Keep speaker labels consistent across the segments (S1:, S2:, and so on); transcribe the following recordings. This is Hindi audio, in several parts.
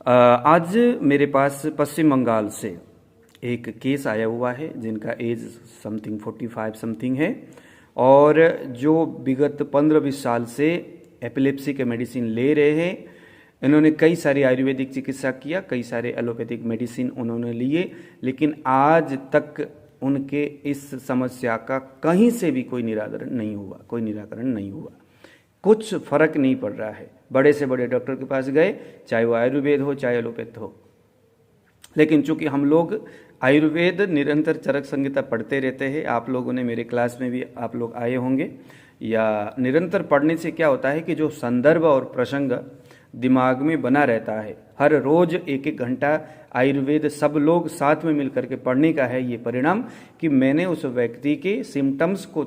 S1: आज मेरे पास पश्चिम बंगाल से एक केस आया हुआ है जिनका एज समथिंग 45 समथिंग है और जो विगत 15-20 साल से एपिलेप्सी के मेडिसिन ले रहे हैं। इन्होंने कई सारी आयुर्वेदिक चिकित्सा किया, कई सारे एलोपैथिक मेडिसिन उन्होंने लिए, लेकिन आज तक उनके इस समस्या का कहीं से भी कोई निराकरण नहीं हुआ, कुछ फर्क नहीं पड़ रहा है। बड़े से बड़े डॉक्टर के पास गए, चाहे वो आयुर्वेद हो चाहे एलोपैथ हो, लेकिन चूंकि हम लोग आयुर्वेद निरंतर चरक संहिता पढ़ते रहते हैं, आप लोगों ने मेरे क्लास में भी आप लोग आए होंगे, या निरंतर पढ़ने से क्या होता है कि जो संदर्भ और प्रसंग दिमाग में बना रहता है, हर रोज एक एक घंटा आयुर्वेद सब लोग साथ में मिलकर के पढ़ने का है ये परिणाम कि मैंने उस व्यक्ति के सिम्टम्स को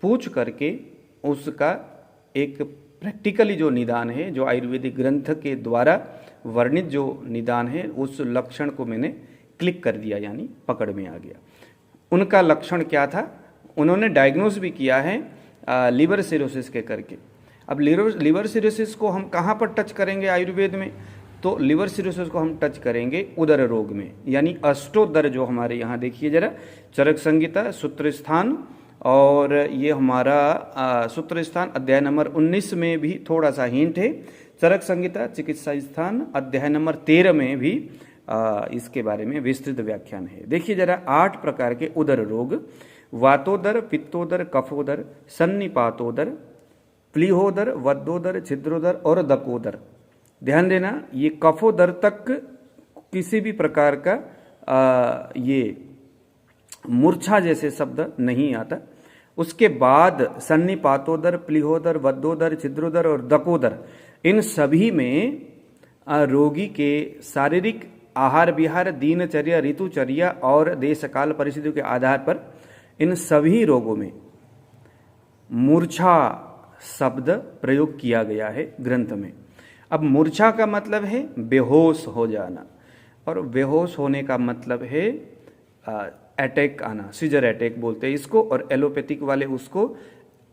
S1: पूछ करके उसका एक प्रैक्टिकली जो निदान है, जो आयुर्वेदिक ग्रंथ के द्वारा वर्णित जो निदान है, उस लक्षण को मैंने क्लिक कर दिया, यानी पकड़ में आ गया। उनका लक्षण क्या था, उन्होंने डायग्नोज भी किया है लीवर सिरोसिस के करके। अब लीवर सिरोसिस को हम कहाँ पर टच करेंगे आयुर्वेद में, तो लीवर सिरोसिस को हम टच करेंगे उदर रोग में, यानी अष्टोदर जो हमारे यहाँ देखिए जरा, चरक संहिता सूत्र स्थान, और ये हमारा सूत्र स्थान अध्याय नंबर 19 में भी थोड़ा सा हिंट है। चरक संहिता चिकित्सा स्थान अध्याय नंबर 13 में भी इसके बारे में विस्तृत व्याख्यान है। देखिए जरा, 8 प्रकार के उदर रोग: वातोदर, पित्तोदर, कफोदर, सन्निपातोदर, प्लीहोदर, वद्दोदर, छिद्रोदर और दकोदर। ध्यान देना, ये कफोदर तक किसी भी प्रकार का ये मूर्छा जैसे शब्द नहीं आता। उसके बाद सन्निपातोदर, प्लीहोदर, वद्दोदर, छिद्रोदर और दकोदर, इन सभी में रोगी के शारीरिक आहार विहार, दिनचर्या, ऋतुचर्या और देश काल परिस्थितियों के आधार पर इन सभी रोगों में मूर्छा शब्द प्रयोग किया गया है ग्रंथ में। अब मूर्छा का मतलब है बेहोश हो जाना, और बेहोश होने का मतलब है अटैक आना, सीजर अटैक बोलते हैं इसको, और एलोपैथिक वाले उसको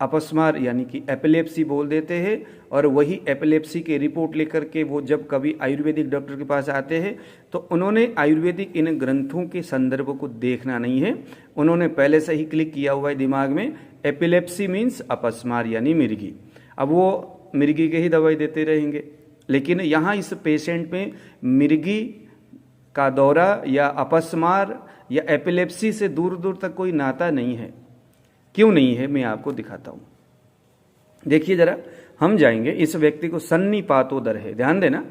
S1: अपस्मार यानी कि एपिलेप्सी बोल देते हैं। और वही एपिलेप्सी की रिपोर्ट लेकर के वो जब कभी आयुर्वेदिक डॉक्टर के पास आते हैं तो उन्होंने आयुर्वेदिक इन ग्रंथों के संदर्भ को देखना नहीं है, उन्होंने पहले से ही क्लिक किया हुआ है दिमाग में, एपिलेप्सी मीन्स अपस्मार यानी मिर्गी। अब वो मिर्गी के ही दवाई देते रहेंगे, लेकिन यहाँ इस पेशेंट में मिर्गी का दौरा या अपस्मार या एपिलेप्सी से दूर दूर तक कोई नाता नहीं है। क्यों नहीं है, मैं आपको दिखाता हूं। देखिए जरा, हम जाएंगे, इस व्यक्ति को सन्निपातोदर है, ध्यान देना,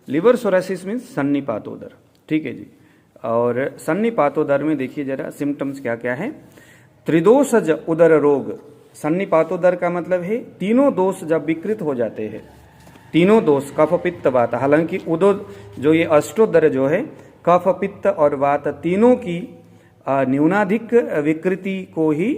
S1: लिवर सोरासिस मीन्स सन्निपातोदर, ठीक है जी। और सन्निपातोदर में देखिए जरा सिम्टम्स क्या क्या है। त्रिदोषज उदर रोग, सन्निपातोदर का मतलब है तीनों दोष जब विकृत हो जाते हैं, तीनों दोष कफ पित्त वात, हालांकि उदो जो ये अष्टोदर जो है, कफ पित्त और वात तीनों की न्यूनाधिक विकृति को ही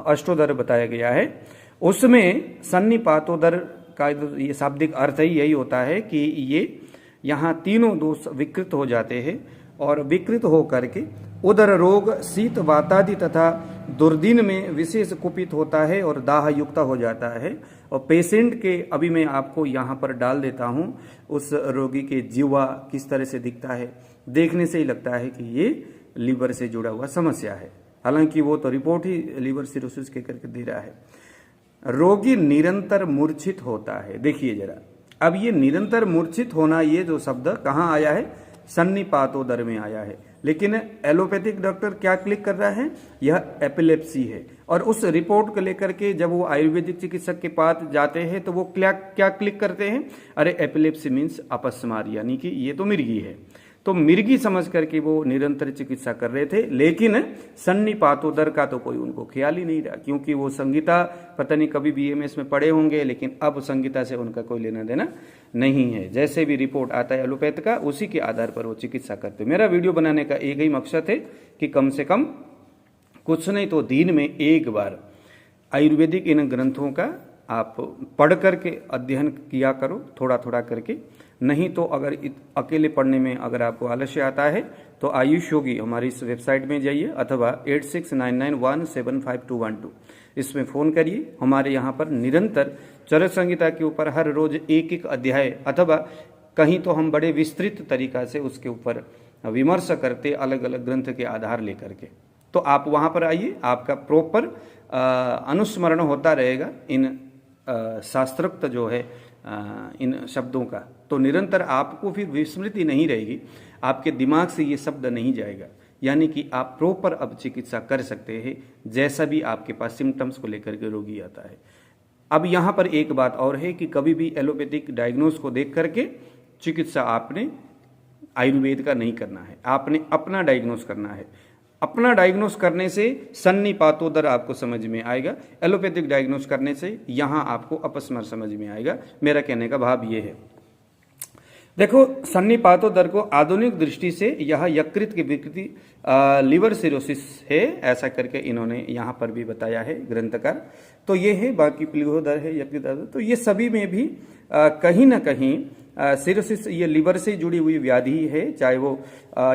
S1: अष्टोदर बताया गया है। उसमें सन्निपातोदर का ये शाब्दिक अर्थ ही यही होता है कि ये यहाँ तीनों दोष विकृत हो जाते हैं, और विकृत हो करके उदर रोग शीत वातादि तथा दुर्दिन में विशेष कुपित होता है और दाह युक्त हो जाता है। और पेशेंट के, अभी मैं आपको यहाँ पर डाल देता हूँ, उस रोगी के जीवा किस तरह से दिखता है, देखने से ही लगता है कि ये लीवर से जुड़ा हुआ समस्या है, हालांकि वो तो रिपोर्ट ही लीवर सिरोसिस के करके दे रहा है। रोगी निरंतर मूर्छित होता है, देखिए जरा, अब ये निरंतर मूर्छित होना, ये जो शब्द कहाँ आया है, सन्निपातोदर में आया है, लेकिन एलोपैथिक डॉक्टर क्या क्लिक कर रहा है, यह एपिलेप्सी है। और उस रिपोर्ट को लेकर के जब वो आयुर्वेदिक चिकित्सक के पास जाते हैं तो वो क्या क्लिक करते हैं, अरे एपिलेप्सी मीन्स अपस्मार, यानी कि ये तो मिर्गी है। तो मिर्गी समझ करके वो निरंतर चिकित्सा कर रहे थे, लेकिन सन्निपातोदर का तो कोई उनको ख्याल ही नहीं रहा, क्योंकि वो संगीता पता नहीं कभी बीएमएस में पढ़े होंगे, लेकिन अब संगीता से उनका कोई लेना देना नहीं है। जैसे भी रिपोर्ट आता है एलोपैथ का, उसी के आधार पर वो चिकित्सा करते। मेरा वीडियो बनाने का एक ही मकसद है कि कम से कम कुछ नहीं तो दिन में एक बार आयुर्वेदिक इन ग्रंथों का आप पढ़ करके अध्ययन किया करो, थोड़ा थोड़ा करके। नहीं तो अगर अकेले पढ़ने में अगर आपको आलस्य आता है तो आयुष योगी हमारी इस वेबसाइट में जाइए, अथवा 8699175212 इसमें फ़ोन करिए। हमारे यहाँ पर निरंतर चरक संहिता के ऊपर हर रोज एक एक अध्याय अथवा कहीं तो हम बड़े विस्तृत तरीका से उसके ऊपर विमर्श करते, अलग अलग ग्रंथ के आधार लेकर के। तो आप वहाँ पर आइए, आपका प्रॉपर अनुस्मरण होता रहेगा इन शास्त्रोक्त जो है इन शब्दों का। तो निरंतर आपको फिर विस्मृति नहीं रहेगी, आपके दिमाग से ये शब्द नहीं जाएगा, यानी कि आप प्रॉपर अब चिकित्सा कर सकते हैं जैसा भी आपके पास सिम्टम्स को लेकर के रोगी आता है। अब यहाँ पर एक बात और है कि कभी भी एलोपैथिक डायग्नोस को देख करके चिकित्सा आपने आयुर्वेद का नहीं करना है, आपने अपना डायग्नोस करना है। अपना डायग्नोस करने से सन्निपातोदर आपको समझ में आएगा, एलोपैथिक डायग्नोस करने से यहाँ आपको अपस्मर समझ में आएगा। मेरा कहने का भाव ये है। देखो, सन्निपातोदर को आधुनिक दृष्टि से यह यकृत की विकृति लिवर सिरोसिस है, ऐसा करके इन्होंने यहाँ पर भी बताया है ग्रंथकार। तो ये है, बाकी प्लीहोदर है, यकृत, तो ये सभी में भी कहीं ना कहीं सिरोसिस ये लिवर से जुड़ी हुई व्याधि है, चाहे वो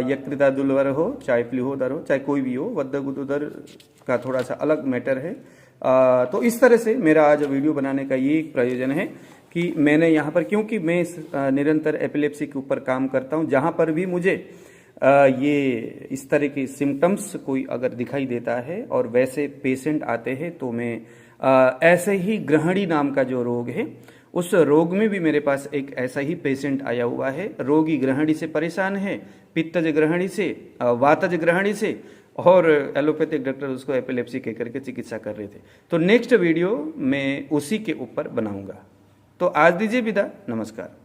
S1: यकृतादुलवर हो, चाहे प्लीहोदर हो, चाहे कोई भी हो। वद्धगुदोदर का थोड़ा सा अलग मैटर है। तो इस तरह से मेरा आज वीडियो बनाने का ये एक प्रयोजन है कि मैंने यहाँ पर, क्योंकि मैं निरंतर एपिलेप्सी के ऊपर काम करता हूँ, जहाँ पर भी मुझे ये इस तरह के सिम्टम्स कोई अगर दिखाई देता है और वैसे पेशेंट आते हैं, तो मैं ऐसे ही ग्रहणी नाम का जो रोग है, उस रोग में भी मेरे पास एक ऐसा ही पेशेंट आया हुआ है। रोगी ग्रहणी से परेशान है, पित्तज ग्रहणी से, वातज ग्रहणी से, और एलोपैथिक डॉक्टर उसको एपिलेप्सी कह करके चिकित्सा कर रहे थे। तो नेक्स्ट वीडियो मैं उसी के ऊपर बनाऊंगा। तो आज दीजिए विदा, नमस्कार।